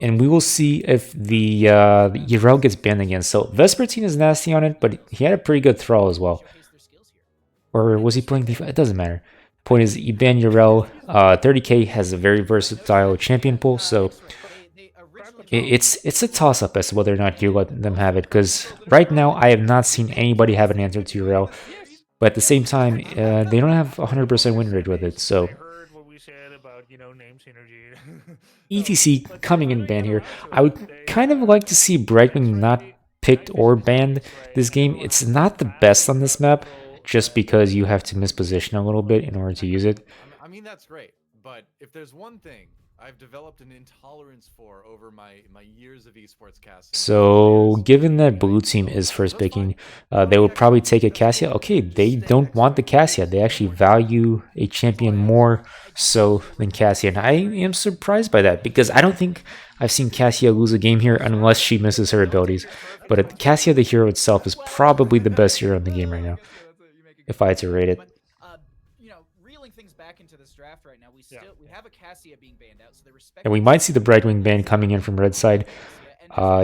And we will see if the Yrel gets banned again. So Vespertine is nasty on it, but he had a pretty good throw as well. Or was he playing defense? It doesn't matter. Point is, you ban Yrel. 30k has a very versatile champion pool, so it's a toss-up as to whether or not you let them have it. Because right now, I have not seen anybody have an answer to Yrel. But at the same time, they don't have 100% win rate with it, so ETC coming in ban here. I would kind of like to see Brightwing not picked or banned this game. It's not the best on this map, just because you have to misposition a little bit in order to use it. I mean, that's great, but if there's one thing I've developed an intolerance for over my years of esports casting. So, given that blue team is first picking, they would probably take a Cassia. Okay, they don't want the Cassia. They actually value a champion more so than Cassia. And I am surprised by that because I don't think I've seen Cassia lose a game here unless she misses her abilities. But Cassia, the hero itself, is probably the best hero in the game right now, if I had to rate it. Things back into this draft right now, we have a Cassia being banned out, so they respect. And we might see the Brightwing ban coming in from red side,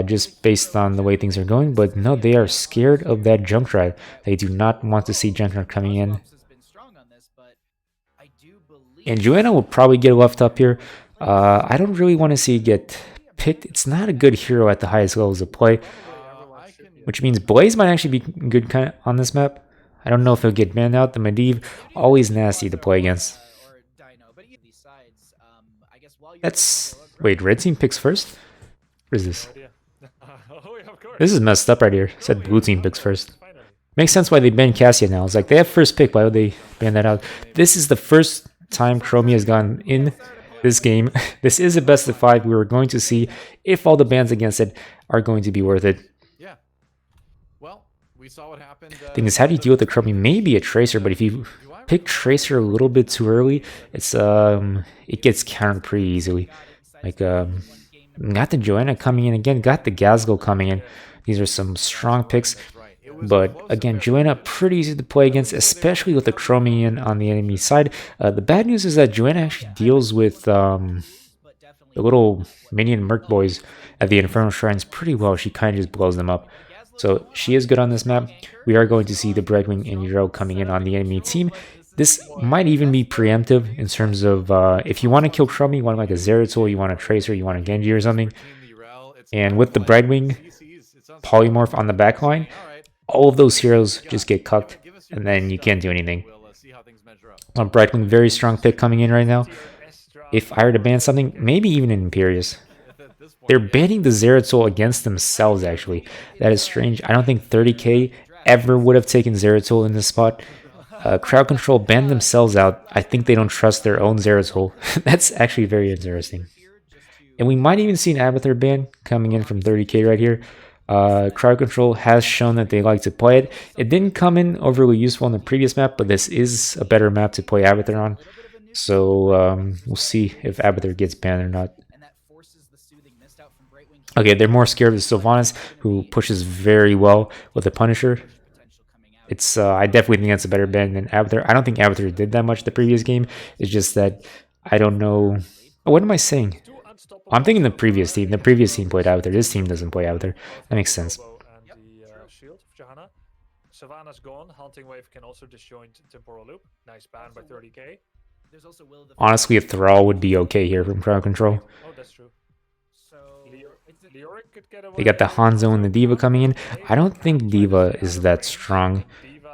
just based on the way things are going. But no, they are scared of that Junkrat. They do not want to see Junkrat coming in. And Joanna will probably get left up here. I don't really want to see it get picked. It's not a good hero at the highest levels of play, which means Blaze might actually be good kind of on this map. I don't know if he'll get banned out. The Medivh, always nasty to play against. That's... Wait, red team picks first? What is this? This is messed up right here. It said blue team picks first. Makes sense why they banned Cassia now. It's like they have first pick. Why would they ban that out? This is the first time Chromie has gone in this game. This is a best of 5. We were going to see if all the bans against it are going to be worth it. Yeah. Well, we saw what happened. Thing is, how do you deal with the Chromie? Maybe a Tracer, but if you pick Tracer a little bit too early, it's it gets countered pretty easily. Like got the Joanna coming in again, got the Gazgo coming in. These are some strong picks. But again, Joanna pretty easy to play against, especially with the Chromium on the enemy side. The bad news is that Joanna actually deals with the little minion Merc boys at the Infernal Shrines pretty well. She kind of just blows them up. So she is good on this map. We are going to see the Brightwing and Yrel coming in on the enemy team. This might even be preemptive in terms of if you want to kill Chromie, you want like a Zeratul, you want a Tracer, you want a Genji or something. And with the Brightwing Polymorph on the backline, all of those heroes just get cucked, and then you can't do anything. Brightwing, very strong pick coming in right now. If I were to ban something, maybe even an Imperius. They're banning the Zeratul against themselves, actually. That is strange. I don't think 30k ever would have taken Zeratul in this spot. Crowd Control banned themselves out. I think they don't trust their own Zeratul. That's actually very interesting. And we might even see an Abathur ban coming in from 30k right here. Crowd Control has shown that they like to play it. It didn't come in overly useful in the previous map, but this is a better map to play Abathur on. So we'll see if Abathur gets banned or not. Okay, they're more scared of the Sylvanas, who pushes very well with the Punisher. It's I definitely think that's a better ban than Abathur. I don't think Abathur did that much the previous game. It's just that I don't know. Oh, what am I saying? I'm thinking the previous team. The previous team played Abathur. This team doesn't play Abathur. That makes sense. Savannah's gone. Hunting Wave can also disjoint Temporal Loop. Nice ban by 30k. Honestly, a Thrall would be okay here from Crowd Control. Oh, that's true. They got the Hanzo and the D.Va coming in. I don't think D.Va is that strong.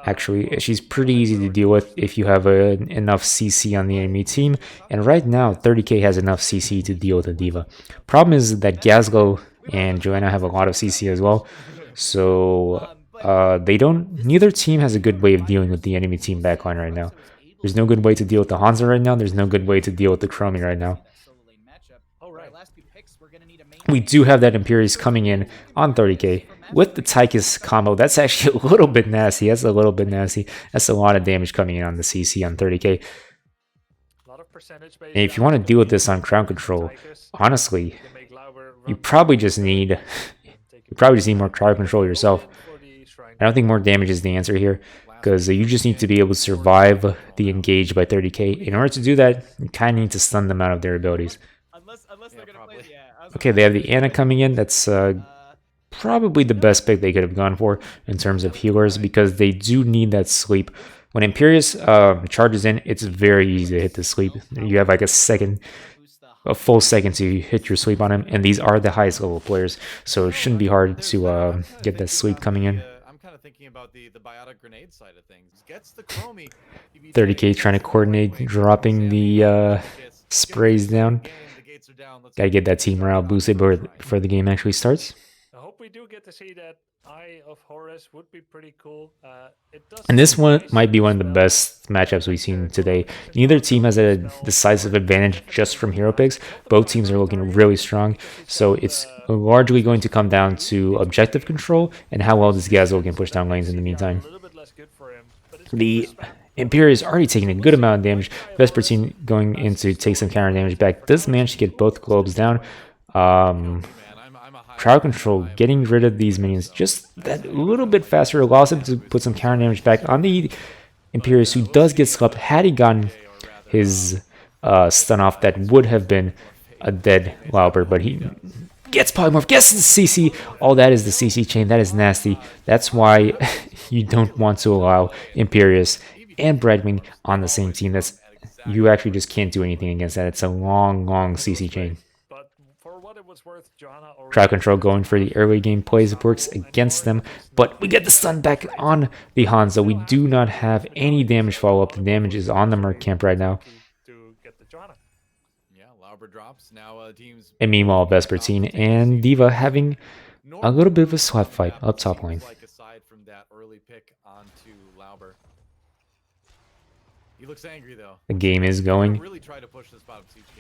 Actually, she's pretty easy to deal with if you have enough CC on the enemy team. And right now, 30k has enough CC to deal with a D.Va. Problem is that Gazgo and Joanna have a lot of CC as well. So neither team has a good way of dealing with the enemy team backline right now. There's no good way to deal with the Hanzo right now. There's no good way to deal with the Chromie right now. We do have that Imperius coming in on 30k with the Tychus combo. That's actually a little bit nasty. That's a little bit nasty. That's a lot of damage coming in on the CC on 30k. And if you want to deal with this on Crowd Control, honestly, you probably just need more Crowd Control yourself. I don't think more damage is the answer here, because you just need to be able to survive the engage by 30k. In order to do that, you kind of need to stun them out of their abilities. they're gonna play. probably. Yeah. Okay, they have the Ana coming in. That's probably the best pick they could have gone for in terms of healers because they do need that sleep. When Imperius charges in, it's very easy to hit the sleep. You have like a full second to hit your sleep on him, and these are the highest level players, so it shouldn't be hard to get that sleep coming in. I'm kind of thinking about the biotic grenade side of things. Gets the Chromie. 30k trying to coordinate, dropping the sprays down. Gotta get that team morale boosted before the game actually starts. I hope we do get to see that Eye of Horus. Would be pretty cool. It does. And this one might be one of the best matchups we've seen today. Neither team has a decisive advantage just from hero picks. Both teams are looking really strong, so it's largely going to come down to objective control and how well this Gazelle can push down lanes in the meantime. The Imperial is already taking a good amount of damage. Vespertine going in to take some counter damage back. Does manage to get both globes down. Crowd control, getting rid of these minions just that little bit faster allows him to put some counter damage back on the Imperius, who does get slept. Had he gotten his stun off, that would have been a dead Lauber, but he gets polymorph, gets the CC. All that is the CC chain. That is nasty. That's why you don't want to allow Imperius and Brightwing on the same team. You actually just can't do anything against that. It's a long CC chain. Crowd control going for the early game plays works against them, but we get the stun back on the Hanzo. We do not have any damage follow-up. The damage is on the Merc camp right now. And meanwhile, Vespertine and D.Va having a little bit of a slap fight up top lane. He looks angry though. The game is going.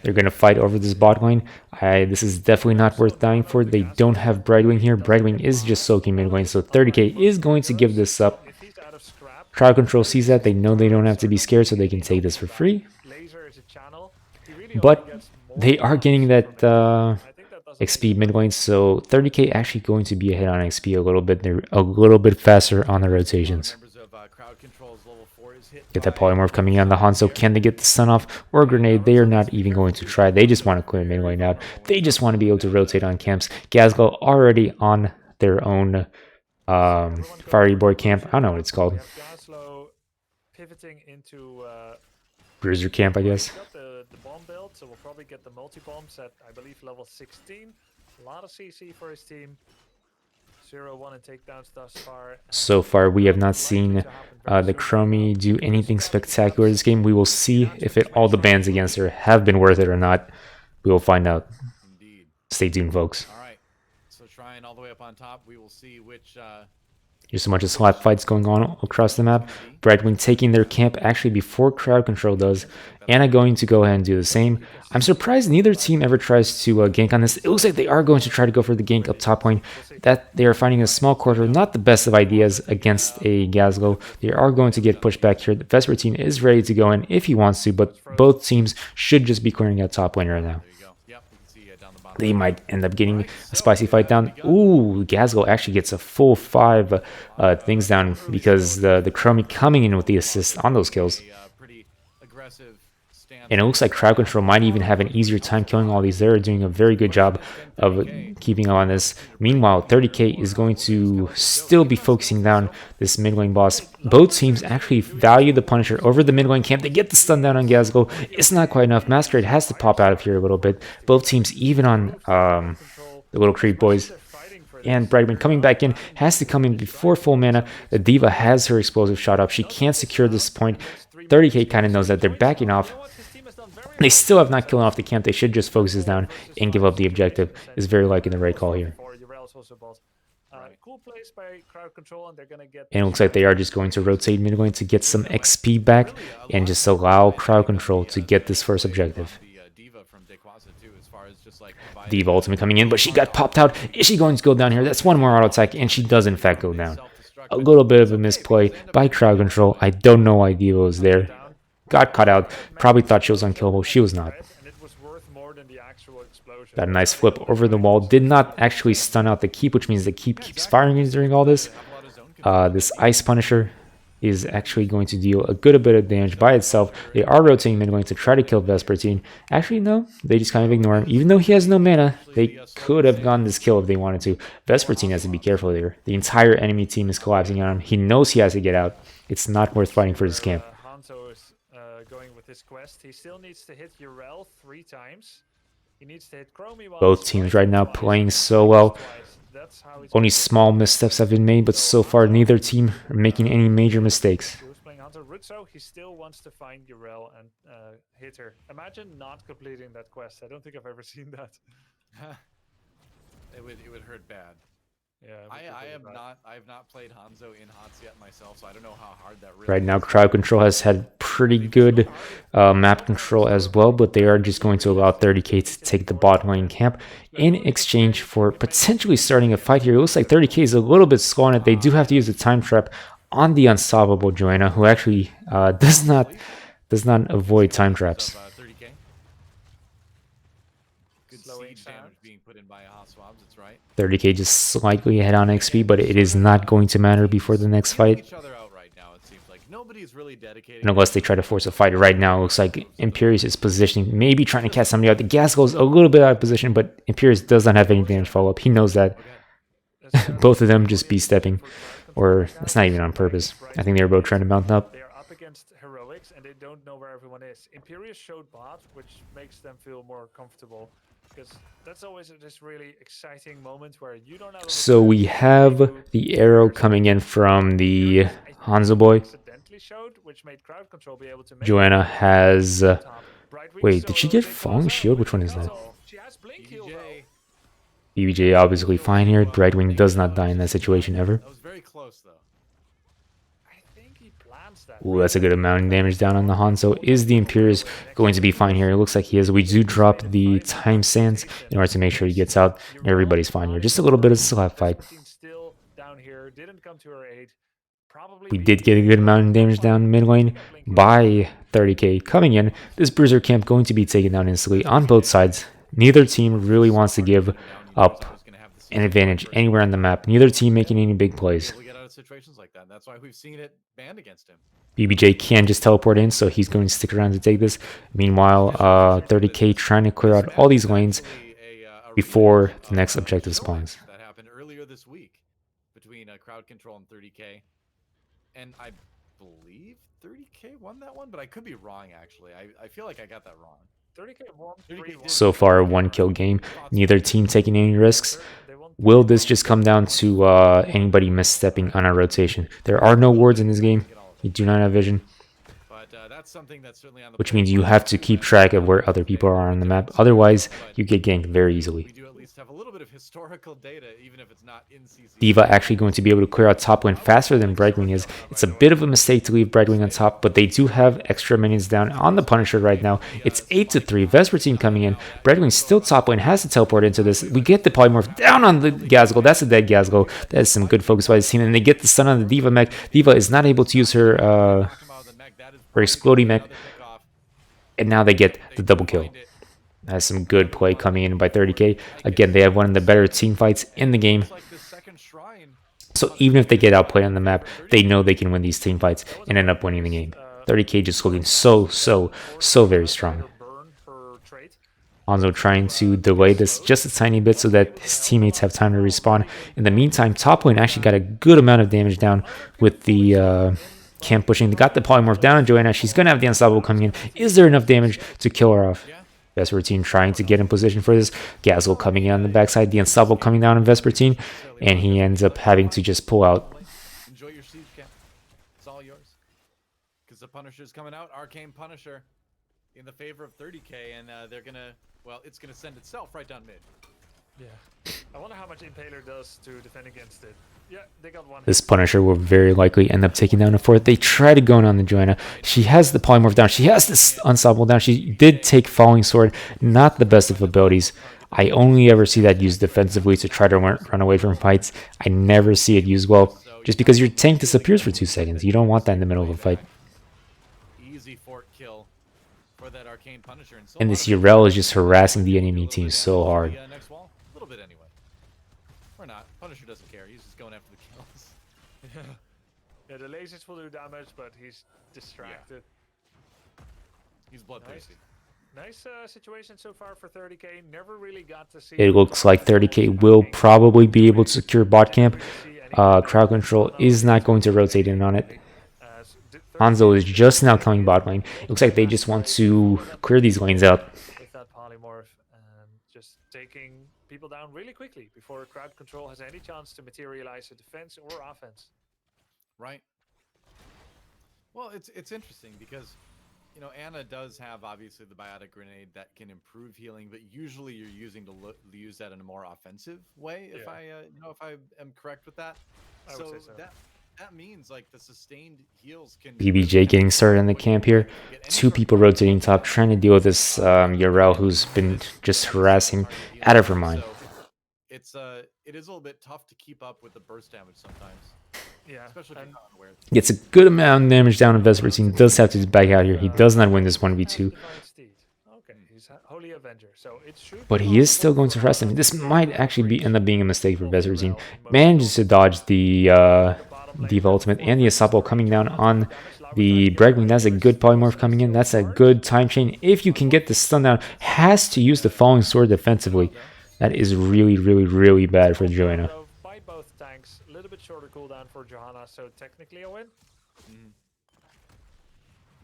They're going to fight over this bot lane. This is definitely not worth dying for. They don't have Brightwing here. Brightwing is just soaking mid lane, so 30k is going to give this up. Crowd control sees that. They know they don't have to be scared, so they can take this for free. But they are getting that XP mid lane, so 30k actually going to be a hit on XP a little bit. They're a little bit faster on the rotations. Get that polymorph coming in on the Hanzo. Can they get the stun off or grenade? They are not even going to try. They just want to clear mid lane out. They just want to be able to rotate on camps. Gazelle already on their own fiery boy camp. I don't know what it's called. Pivoting into Bruiser camp, I guess. The bomb build, so we'll probably get the multi-bombs at, I believe, level 16. A lot of CC for his team. 0-1 and takedowns thus far. So far, we have not seen the Chromie do anything spectacular this game. We will see if all the bans against her have been worth it or not. We will find out. Stay tuned, folks. All right. So trying all the way up on top, we will see which. There's a bunch of slap fights going on across the map. Brightwing taking their camp actually before crowd control does. Ana going to go ahead and do the same. I'm surprised neither team ever tries to gank on this. It looks like they are going to try to go for the gank up top lane. That they are finding a small quarter, not the best of ideas against a Gazelle. They are going to get pushed back here. The Vespertine is ready to go in if he wants to, but both teams should just be clearing out top lane right now. They might end up getting a spicy fight down. Ooh, Gazelle actually gets a full 5 things down because the Chromie coming in with the assist on those kills. And it looks like crowd control might even have an easier time killing all these. They're doing a very good job of keeping on this. Meanwhile, 30k is going to still be focusing down this mid lane boss. Both teams actually value the Punisher over the mid lane camp. They get the stun down on Gazelle. It's not quite enough. Masquerade has to pop out of here a little bit. Both teams even on the little creep boys. And Brightwing coming back in, has to come in before full mana. The D.Va has her explosive shot up. She can't secure this point. 30k kind of knows that they're backing off. They still have not killed off the camp. They should just focus this down and give up the objective. Is very likely the right call here. And it looks like they are just going to rotate mid lane to get some XP back and just allow crowd control to get this first objective. D.Va ultimate coming in, but she got popped out. Is she going to go down here? That's one more auto attack, and she does in fact go down. A little bit of a misplay by crowd control. I don't know why D.Va was there. Got caught out. Probably thought she was unkillable. She was not. Got a nice flip over the wall. Did not actually stun out the keep, which means the keep keeps firing during all this. This Ice Punisher is actually going to deal a good bit of damage by itself. They are rotating mid lane to try to kill Vespertine. Actually, no, they just kind of ignore him. Even though he has no mana, they could have gotten this kill if they wanted to. Vespertine has to be careful there. The entire enemy team is collapsing on him. He knows he has to get out. It's not worth fighting for this camp. Hanzo is going with his quest. He still needs to hit Urel 3 times. He needs to hit Chromie once. Both teams right now playing so well. Only small missteps have been made, but so far neither team are making any major mistakes. Who's playing Hanzo? Rutso, he still wants to find Urel and hit her. Imagine not completing that quest. I don't think I've ever seen that. It would hurt bad. Yeah, I have not played Hanzo in HotS yet myself, so I don't know how hard that really Right now, crowd control has had pretty good map control as well, but they are just going to allow 30k to take the bot lane camp in exchange for potentially starting a fight here. It looks like 30k is a little bit slow on it. They do have to use the time trap on the unstoppable Joanna, who actually does not avoid time traps. 30k. Good siege damage being put in by hot swabs. It's right. 30k just slightly ahead on XP, but it is not going to matter before the next fight. Each other out right now. It seems like nobody's really dedicated. And unless they try to force a fight right now, it looks like Imperius is positioning, maybe trying to catch somebody out. The gas goes a little bit out of position, but Imperius does not have any damage follow-up. He knows that. Both of them just B-stepping, or it's not even on purpose. I think they were both trying to mount up. They are up against heroics and they don't know where everyone is. Imperius showed bot, which makes them feel more comfortable. Because that's always this really exciting moment where you don't have. So we have the arrow coming in from the Hanzo boy. Joanna has. Wait, did she get Falling Shield? Which one is that? BBJ obviously fine here. Brightwing does not die in that situation ever. That was very close though. Ooh, that's a good amount of damage down on the Hanzo. Is the Imperius going to be fine here? It looks like he is. We do drop the time sands in order to make sure he gets out. Everybody's fine here. Just a little bit of slap fight. We did get a good amount of damage down mid lane by 30k coming in. This Bruiser camp going to be taken down instantly on both sides. Neither team really wants to give up an advantage anywhere on the map. Neither team making any big plays. Situations like that. That's why we've seen it banned against him. BBJ can just teleport in, so he's going to stick around to take this. Meanwhile, 30k trying to clear out all these lanes before the next objective spawns. That happened earlier this week between crowd control and 30k, and I believe 30k won that one, but I could be wrong actually. I feel like I got that wrong. 30k won. So far, a one-kill game. Neither team taking any risks. Will this just come down to anybody misstepping on a rotation? There are no wards in this game. You do not have vision. Which means you have to keep track of where other people are on the map. Otherwise, you get ganked very easily. D.Va actually going to be able to clear out top lane faster than Brightwing is. It's a bit of a mistake to leave Brightwing on top, but they do have extra minions down on the Punisher right now. It's 8-3. Vespertine coming in. Brightwing still top lane, has to teleport into this. We get the Polymorph down on the Gazgul. That's a dead Gazgul. That is some good focus by the team. And they get the stun on the D.Va mech. D.Va is not able to use her exploding mech. And now they get the double kill. That's some good play coming in by 30k. Again, they have one of the better team fights in the game. So even if they get outplayed on the map, they know they can win these team fights and end up winning the game. 30k just looking so very strong. Hanzo trying to delay this just a tiny bit so that his teammates have time to respawn. In the meantime, top lane actually got a good amount of damage down with the camp pushing. They got the polymorph down on Joanna. She's going to have the unstoppable coming in. Is there enough damage to kill her off? Vespertine trying to get in position for this. Gazgul coming in on the backside. The unstoppable coming down on Vespertine. And he ends up having to just pull out. Enjoy your siege camp. It's all yours. Because the Punisher's coming out. Arcane Punisher in the favor of 30k. And they're going to, well, it's going to send itself right down mid. Yeah. I wonder how much Impaler does to defend against it. Yeah, they got one. This Punisher will very likely end up taking down a fourth. They try to go in on the Joanna. She has the polymorph down. She has this unstoppable down. She did take Falling Sword. Not the best of abilities. I only ever see that used defensively to try to run away from fights. I never see it used well. Just because your tank disappears for 2 seconds. You don't want that in the middle of a fight. Easy fort kill for that Arcane Punisher. And this Urel is just harassing the enemy team so hard. Next wall? A little bit anyway. Or not. Punisher doesn't care. He's just going after the kills. Yeah, the lasers will do damage, but he's distracted. He's bloodthirsty. Nice situation so far for 30k. Never really got to see. It looks like 30k will probably be able to secure bot camp. Crowd control is not going to rotate in on it. Hanzo is just now coming bot lane. It looks like they just want to clear these lanes out. With that polymorph and just taking people down really quickly before crowd control has any chance to materialize a defense or offense. Right. Well, it's interesting because, you know, Anna does have obviously the biotic grenade that can improve healing, but usually you're using to use that in a more offensive way. If I if I am correct with that. I would say so. That means like the sustained heals can. BBJ getting started in the camp here. 2 people rotating top, trying to deal with this Yarel who's been just harassing out of her mind. So it is a little bit tough to keep up with the burst damage sometimes. Yeah, especially if you're not unaware. Gets a good amount of damage down. Vespertine does have to back out here. He does not win this 1v2. Okay, he's Holy Avenger, so it should. But he is still going to harass him. This might actually end up being a mistake for Vespertine. Manages to dodge the Diva ultimate and the Asapo coming down on the Bregwing. That's a good polymorph coming in. That's a good time chain. If you can get the stun down, has to use the falling sword defensively. That is really, really, really bad for Joanna. By both tanks, a little bit shorter cooldown for Johanna, so technically a win.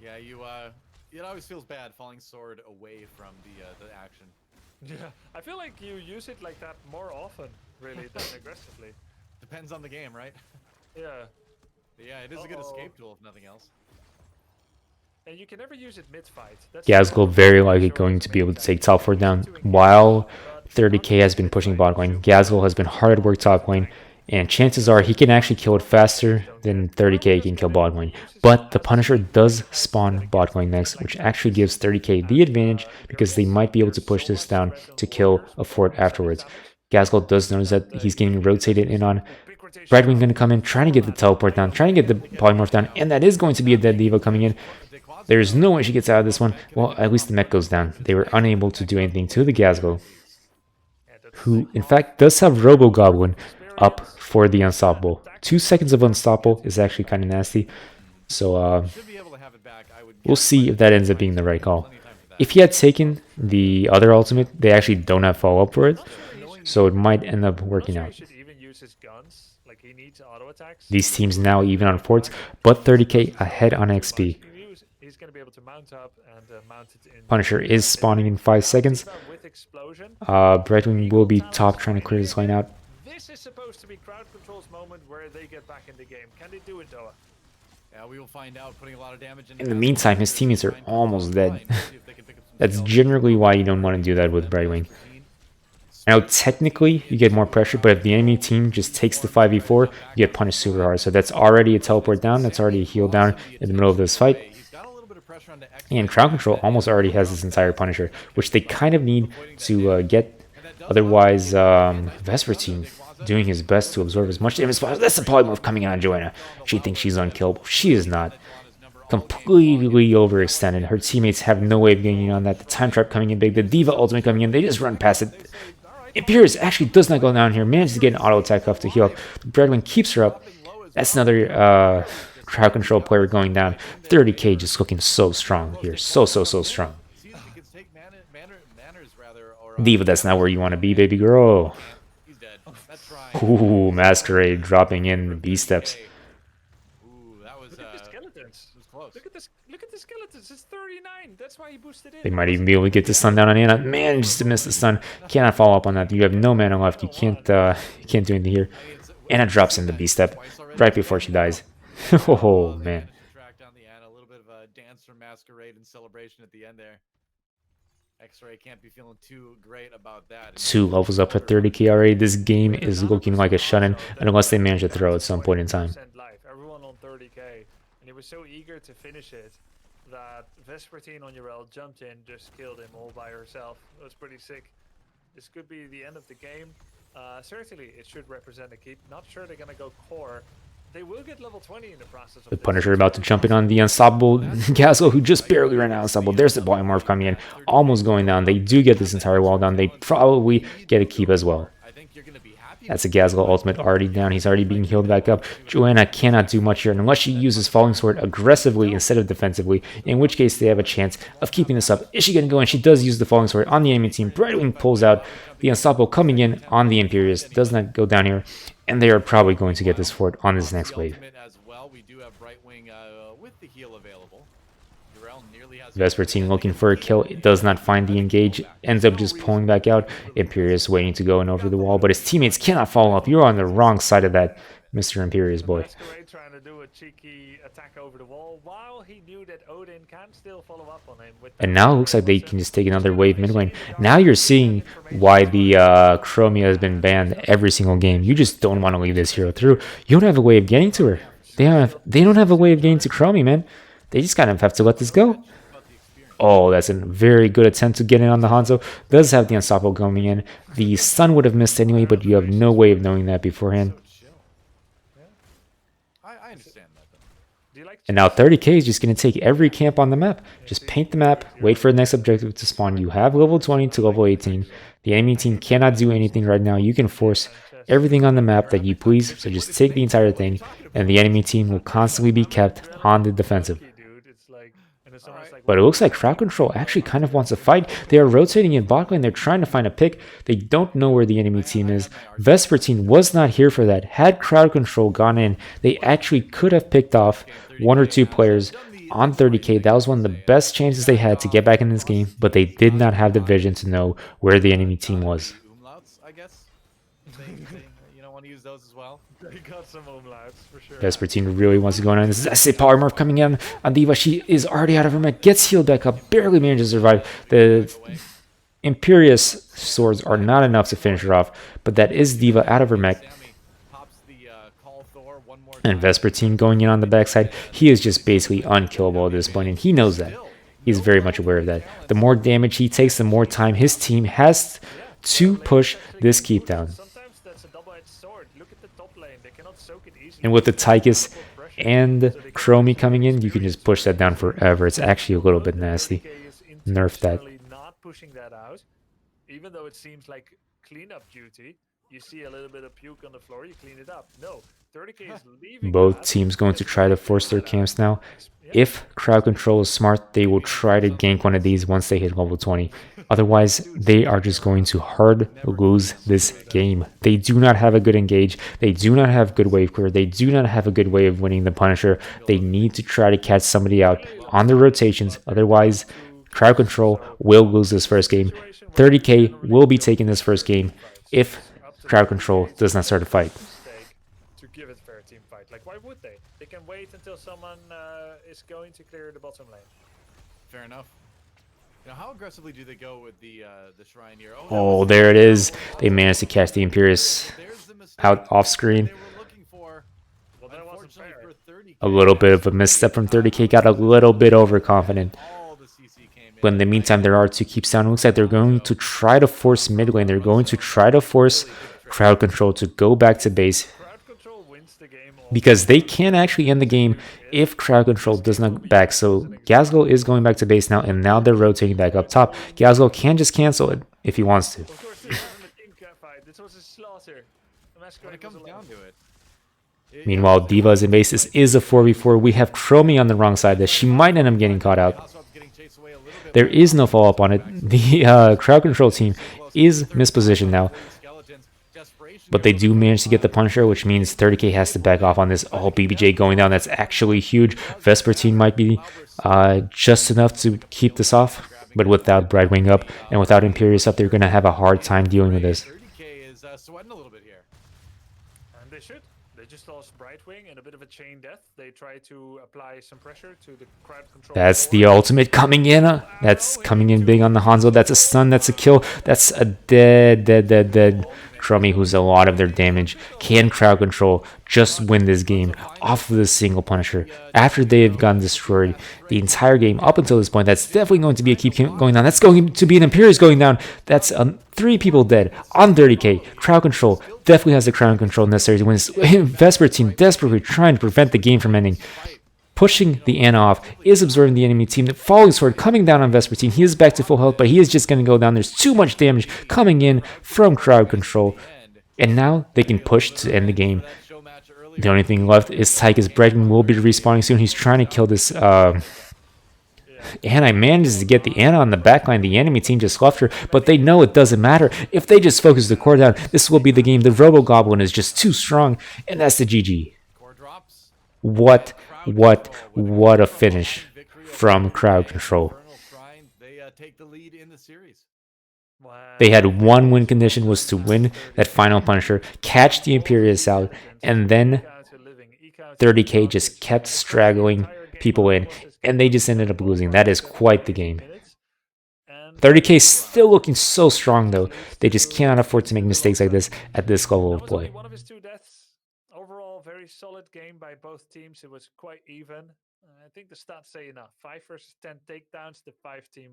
Yeah, it always feels bad falling sword away from the action. Yeah, I feel like you use it like that more often, really, than aggressively. Depends on the game, right? Yeah. But yeah, it is a good escape tool if nothing else. And you can never use it mid-fight. Gazgul very likely going to be able to take top 4 down, while 30k has been pushing bot lane. Gazgul has been hard at work top lane, and chances are he can actually kill it faster than 30k can kill bot lane. But the Punisher does spawn bot lane next, which actually gives 30k the advantage because they might be able to push this down to kill a fort afterwards. Gazgul does notice that he's getting rotated in on. Bregwing going to come in, trying to get the teleport down, trying to get the polymorph down, and that is going to be a dead Diva coming in. There's no way she gets out of this one. Well, at least the mech goes down. They were unable to do anything to the Gazgul, who in fact does have Robo Goblin up for the Unstoppable. 2 seconds of Unstoppable is actually kind of nasty. So we'll see if that ends up being the right call. If he had taken the other ultimate, they actually don't have follow-up for it, so it might end up working out. These teams now even on forts, but 30k ahead on XP. Punisher is spawning in 5 seconds. Bregwing will be top trying to clear this lane out. This is supposed to be crowd control's moment where they get back in the game. Can they do it, Doa? Yeah, we will find out. Putting a lot of damage in the meantime, his teammates are almost dead. That's generally why you don't want to do that with Bregwing. I know technically you get more pressure, but if the enemy team just takes the 5v4, you get punished super hard. So that's already a teleport down, that's already a heal down in the middle of this fight. And crowd control almost already has this entire Punisher, which they kind of need to get. Otherwise, Vespertine doing his best to absorb as much damage as possible. That's the polymorph coming on Joanna. She thinks she's unkillable. She is not. Completely overextended. Her teammates have no way of getting on that. The time trap coming in big. The Diva ultimate coming in. They just run past it. Imperius actually does not go down here. Manages to get an auto attack off to heal up. Bregwing keeps her up. That's another crowd control player going down. 30k just looking so strong here. So strong. Diva, that's not where you want to be, baby girl. Ooh, Masquerade dropping in the B steps. Look at the skeletons. It's 39. That's why he boosted in. They might even be able to get the stun down on Anna. Man, just to miss the stun. Cannot follow up on that. You have no mana left. You can't do anything here. Anna drops in the B step right before she dies. Oh man. A little bit of a dance from Masquerade and celebration at the end there. X-Ray can't be feeling too great about that. 2 levels up for 30k already. This game is looking like a shut-in unless they manage to throw at some point in time. Everyone on 30k, and he was so eager to finish it that Vespertine on Urel jumped in, just killed him all by herself. It was pretty sick. This could be the end of the game. Certainly, it should represent a keep. Not sure they're gonna go core. They will get level 20 in the process of the Punisher about to jump in on the Unstoppable Gazgul, who just barely ran out Unstoppable. There's the polymorph coming in, almost going down. They do get this entire wall down. They probably get a keep as well. I think you're going to be happy That's a Gazelle ultimate already down. He's already being healed back up. Joanna cannot do much here unless she uses Falling Sword aggressively instead of defensively, in which case they have a chance of keeping this up. Is she going to go in? She does use the Falling Sword on the enemy team. Brightwing pulls out. The Unstoppable coming in on the Imperious. Does not go down here. And they are probably going to get this fort on this next wave. As well, we do have Brightwing with the heal available. Vespertine looking for a kill. It does not find the engage. Ends up just pulling back out. Imperious waiting to go in over the wall, but his teammates cannot follow up. You're on the wrong side of that, Mr. Imperious boy. Trying to do a cheeky attack over the wall while he knew that Odin can still follow up on him. And now it looks like they can just take another wave mid lane. Now you're seeing why the Chromia has been banned every single game. You just don't want to leave this hero through. You don't have a way of getting to her. They don't have a way of getting to Chromie, man. They just kind of have to let this go. Oh, that's a very good attempt to get in on the Hanzo. Does have the Unstoppable coming in. The stun would have missed anyway, but you have no way of knowing that beforehand. I understand that, though. And now 30k is just going to take every camp on the map. Just paint the map, wait for the next objective to spawn. You have level 20 to level 18. The enemy team cannot do anything right now. You can force everything on the map that you please, so just take the entire thing, and the enemy team will constantly be kept on the defensive. But it looks like Crowd Control actually kind of wants to fight. They are rotating in bot lane. They're trying to find a pick. They don't know where the enemy team is. Vespertine was not here for that. Had Crowd Control gone in, they actually could have picked off one or two players on 30k. That was one of the best chances they had to get back in this game, but they did not have the vision to know where the enemy team was. I guess. You don't want to use those as well. They got some umlauts for sure. Vespertine really wants to go on. This is SA Power Morph coming in on D.Va. She is already out of her mech, gets healed back up, barely manages to survive. The Imperious swords are not enough to finish her off, but that is D.Va out of her mech. And Vespertine going in on the backside. He is just basically unkillable at this point, and he knows that. He's very much aware of that. The more damage he takes, the more time his team has to push this keep down. And with the Tychus and Chromie coming in, you can just push that down forever. It's actually a little bit nasty. Nerf that. Not pushing that out, even though it seems like cleanup duty. You see a little bit of puke on the floor, you clean it up. No, 30k is leaving. Both teams going to try to force their camps now. If Crowd Control is smart, they will try to gank one of these once they hit level 20. Otherwise, they are just going to hard lose this game. They do not have a good engage. They do not have good wave clear. They do not have a good way of winning the Punisher. They need to try to catch somebody out on the rotations. Otherwise, Crowd Control will lose this first game. 30k will be taking this first game if Crowd Control does not start a fight. To give it fair team fight. Like, why would they? They can wait until someone is going to clear the bottom lane. Fair enough. Now, how aggressively do they go with the shrine here? Oh, there it is. They managed to catch the Imperious out off screen. A little bit of a misstep from 30k. Got a little bit overconfident. But in the meantime, there are two keeps down. It looks like they're going to try to force mid lane. They're going to try to force Crowd Control to go back to base, because they can actually end the game if Crowd Control does not back. So Gazelle is going back to base now, and now they're rotating back up top. Gazelle can just cancel it if he wants to. When it comes down to it. Meanwhile, D.Va is in base. This is a 4v4. We have Chromie on the wrong side that she might end up getting caught out. There is no follow-up on it. The Crowd Control team is mispositioned now. But they do manage to get the Punisher, which means 30k has to back off on this. Oh, BBJ going down. That's actually huge. Vespertine might be just enough to keep this off. But without Brightwing up and without Imperious up, they're going to have a hard time dealing with this. 30k is sweating a little bit here. And they should. They just lost Brightwing and a bit of a chain death. They try to apply some pressure to the Crowd Control. That's the ultimate coming in. That's coming in big on the Hanzo. That's a stun. That's a kill. That's a dead. Chromie, who's a lot of their damage. Can Crowd Control just win this game off of this single Punisher after they have gotten destroyed the entire game up until this point? That's definitely going to be a keep going down. That's going to be an Imperious going down. That's 3 people dead on 30k. Crowd Control definitely has the Crowd Control necessary to win this. Vespertine desperately trying to prevent the game from ending. Pushing the Ana off, is absorbing the enemy team. The Falling Sword coming down on Vespertine. He is back to full health, but he is just going to go down. There's too much damage coming in from Crowd Control. And now they can push to end the game. For that show match earlier, The only thing left is Tychus Bregman will be respawning soon. He's trying to kill this Anna. I manages to get the Anna on the backline. The enemy team just left her, but they know it doesn't matter. If they just focus the core down, this will be the game. The Robo Goblin is just too strong, and that's the GG. core drops. What a finish from Crowd Control. Infernal Shrine, they take the lead in the series. Wow. They had one win condition was to win that final Punisher, catch the Imperius out, and then 30k just kept straggling people in, and they just ended up losing. That is quite the game. 30k still looking so strong though. They just cannot afford to make mistakes like this at this level of play. One of his 2 deaths. Overall, very solid game by both teams. It was quite even. I think the stats say enough. 5 versus 10 takedowns. The 5 team